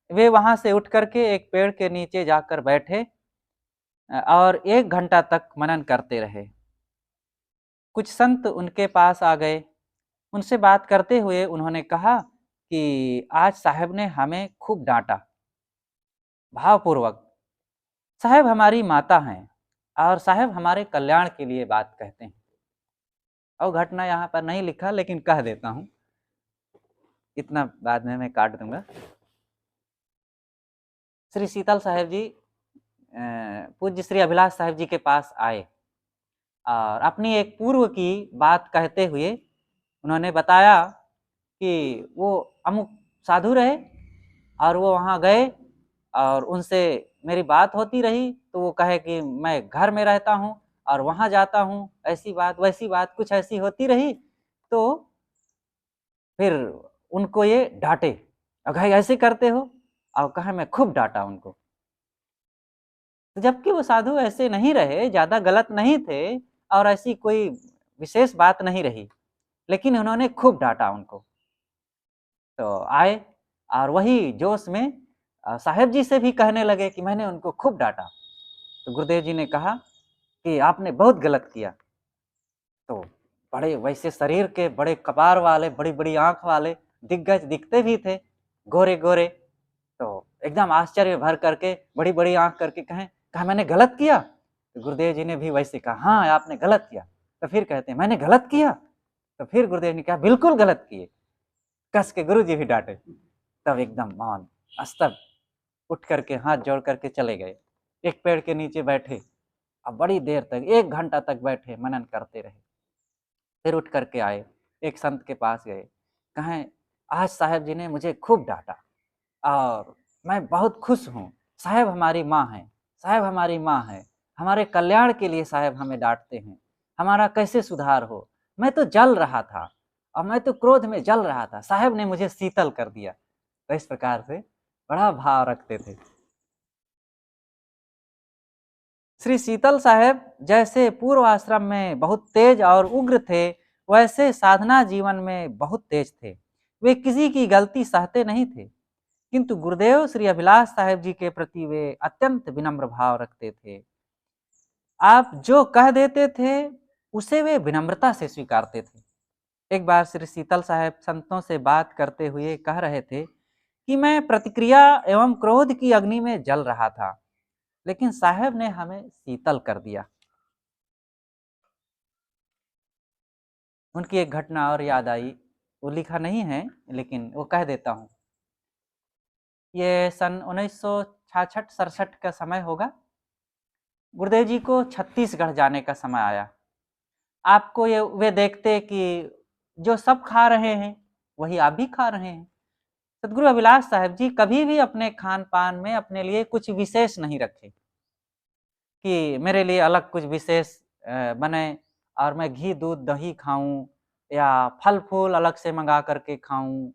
वे वहां से उठ करके एक पेड़ के नीचे जाकर बैठे और 1 घंटा तक मनन करते रहे। कुछ संत उनके पास आ गए। उनसे बात करते हुए उन्होंने कहा कि आज साहब ने हमें खूब डांटा, भावपूर्वक। साहब हमारी माता हैं और साहब हमारे कल्याण के लिए बात कहते हैं। और घटना यहाँ पर नहीं लिखा, लेकिन कह देता हूँ, इतना बाद में मैं काट दूंगा। श्री शीतल साहेब जी पूज्य श्री अभिलाष साहेब जी के पास आए और अपनी एक पूर्व की बात कहते हुए उन्होंने बताया कि वो अमुक साधु रहे और वो वहाँ गए और उनसे मेरी बात होती रही, तो वो कहे कि मैं घर में रहता हूँ और वहाँ जाता हूँ, ऐसी बात वैसी बात कुछ ऐसी होती रही। तो फिर उनको ये डांटे, अगर ऐसे करते हो, और कहे मैं खूब डांटा उनको। तो जबकि वो साधु ऐसे नहीं रहे, ज़्यादा गलत नहीं थे और ऐसी कोई विशेष बात नहीं रही, लेकिन उन्होंने खूब डांटा उनको। तो आए और वही जोश में साहेब जी से भी कहने लगे कि मैंने उनको खूब डांटा। तो गुरुदेव जी ने कहा कि आपने बहुत गलत किया। तो बड़े वैसे शरीर के, बड़े कपार वाले, बड़ी बड़ी आंख वाले दिग्गज दिखते भी थे, गोरे गोरे। तो एकदम आश्चर्य भर करके बड़ी बड़ी आंख करके कहा मैंने गलत किया। तो गुरुदेव जी ने भी वैसे कहा हाँ आपने गलत किया। तो फिर कहते हैं मैंने गलत किया। तो फिर गुरुदेव ने कहा बिल्कुल गलत किए। कस के गुरु जी भी डांटे। तब एकदम मौन, अस्तब उठ करके हाथ जोड़ करके चले गए। एक पेड़ के नीचे बैठे और बड़ी देर तक 1 घंटा तक बैठे, मनन करते रहे। फिर उठ करके आए, एक संत के पास गए, कहें आज साहब जी ने मुझे खूब डांटा और मैं बहुत खुश हूँ। साहब हमारी माँ है, साहब हमारी माँ है, हमारे कल्याण के लिए साहब हमें डांटते हैं, हमारा कैसे सुधार हो। मैं तो जल रहा था और मैं तो क्रोध में जल रहा था, साहब ने मुझे शीतल कर दिया। तो इस प्रकार से बड़ा भाव रखते थे। श्री शीतल साहेब जैसे पूर्व आश्रम में बहुत तेज और उग्र थे, वैसे साधना जीवन में बहुत तेज थे। वे किसी की गलती सहते नहीं थे, किंतु गुरुदेव श्री अभिलाष साहेब जी के प्रति वे अत्यंत विनम्र भाव रखते थे। आप जो कह देते थे, उसे वे विनम्रता से स्वीकारते थे। एक बार श्री शीतल साहेब संतों से बात करते हुए कह रहे थे कि मैं प्रतिक्रिया एवं क्रोध की अग्नि में जल रहा था, लेकिन साहेब ने हमें शीतल कर दिया। उनकी एक घटना और याद आई, वो लिखा नहीं है लेकिन वो कह देता हूँ। ये सन 1966-67 का समय होगा। गुरुदेव जी को छत्तीसगढ़ जाने का समय आया। आपको ये वे देखते कि जो सब खा रहे हैं, वही आप भी खा रहे हैं। सदगुरु अभिलाष साहेब जी कभी भी अपने खान-पान में अपने लिए कुछ विशेष नहीं रखे कि मेरे लिए अलग कुछ विशेष बने और मैं घी, दूध, दही खाऊँ या फल-फूल अलग से मंगा कर के खाऊँ।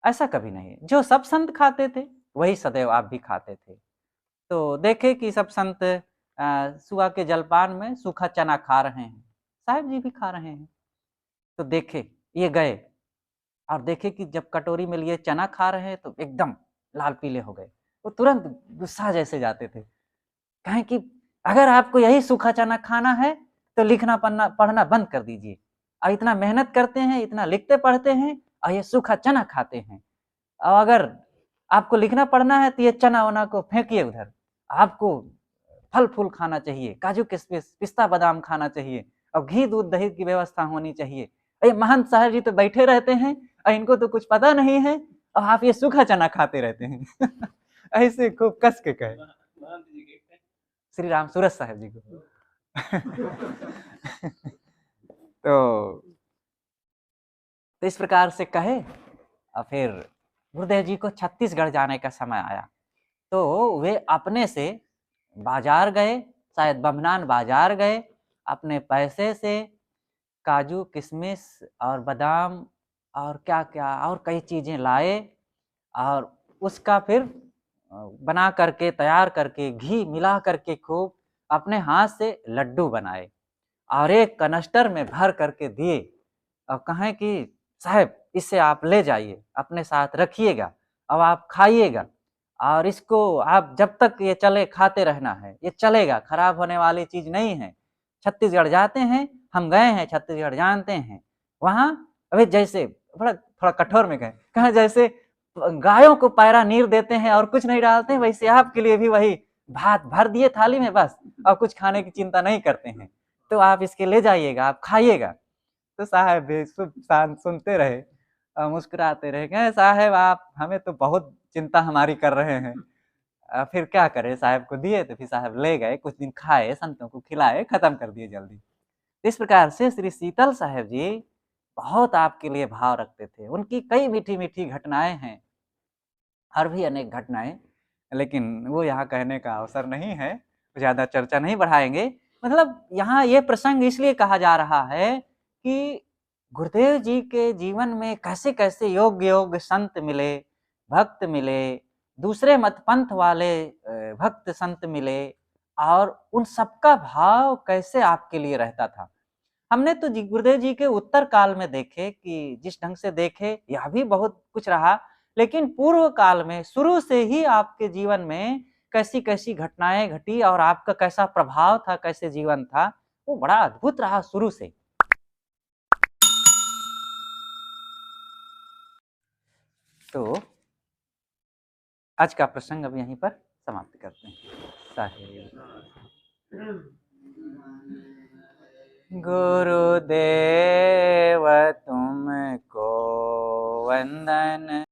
ऐसा कभी नहीं। जो सब संत खाते थे, वही सदैव आप भी खाते थे। तो देखे कि सब संत सुबह के जलपान में सूखा चना खा रहे हैं, साहेब जी भी खा रहे हैं। तो देखे, ये गए और देखे कि जब कटोरी में लिए चना खा रहे हैं तो एकदम लाल पीले हो गए। वो तुरंत गुस्सा जैसे जाते थे। कहें कि अगर आपको यही सूखा चना खाना है तो लिखना पढ़ना पढ़ना बंद कर दीजिए। और इतना मेहनत करते हैं, इतना लिखते पढ़ते हैं और ये सूखा चना खाते हैं। और अगर आपको लिखना पढ़ना है तो ये चना-वना को फेंकिए उधर। आपको फल-फूल खाना चाहिए, काजू किशमिश, पिस्ता बादाम खाना चाहिए और घी, दूध, दही की व्यवस्था होनी चाहिए। ये महंत साहब जी तो बैठे रहते हैं और इनको तो कुछ पता नहीं है और आप ये सूखा चना खाते रहते हैं। ऐसे खूब कस के कहे। श्री राम सूरत साहब जी को। तो इस प्रकार से कहे और फिर गुरुदेव जी को छत्तीसगढ़ जाने का समय आया। तो वे अपने से बाजार गए, शायद बमनान बाजार गए, अपने पैसे से काजू, किशमिश और बादाम और क्या-क्या और कई चीज़ें लाए और उसका फिर बना करके, तैयार करके, घी मिला करके खूब अपने हाथ से लड्डू बनाए और एक कनस्तर में भर करके दिए और कहें कि साहब इसे आप ले जाइए, अपने साथ रखिएगा, अब आप खाइएगा और इसको आप जब तक ये चले खाते रहना है, ये चलेगा, खराब होने वाली चीज़ नहीं है। छत्तीसगढ़ जाते हैं, हम गए हैं छत्तीसगढ़ जानते हैं, वहाँ अभी जैसे थोड़ा कठोर में गए, कहा जैसे गायों को पैरा नीर देते हैं और कुछ नहीं डालते हैं, वैसे आपके लिए भी वही भात भर दिए थाली में बस और कुछ खाने की चिंता नहीं करते हैं। तो आप इसके ले जाइएगा, आप खाइएगा। तो साहब भी चुप शांत सुनते रहे और मुस्कुराते रहे, कहे साहब आप हमें तो बहुत चिंता हमारी कर रहे हैं। फिर क्या करें साहब को दिए तो फिर साहब ले गए, कुछ दिन खाए, संतों को खिलाए, खत्म कर दिए जल्दी। इस प्रकार से श्री शीतल साहेब जी बहुत आपके लिए भाव रखते थे। उनकी कई मीठी-मीठी घटनाएँ हैं और भी अनेक घटनाएँ, लेकिन वो यहाँ कहने का अवसर नहीं है, ज़्यादा चर्चा नहीं बढ़ाएँगे। मतलब यहाँ ये प्रसंग इसलिए कहा जा रहा है कि गुरुदेव जी के जीवन में कैसे-कैसे योग्य-योग्य संत मिले, भक्त मिले, दूसरे मत पंथ वाले भक्त संत मिले और उन सबका भाव कैसे आपके लिए रहता था। हमने तो जी गुरुदेव जी के उत्तर काल में देखे कि जिस ढंग से देखे यह भी बहुत कुछ रहा, लेकिन पूर्व काल में शुरू से ही आपके जीवन में कैसी-कैसी घटनाएँ घटी और आपका कैसा प्रभाव था, कैसे जीवन था, वो बड़ा अद्भुत रहा शुरू से। तो आज का प्रसंग अब यहीं पर समाप्त करते हैं। साहिब गुरुदेव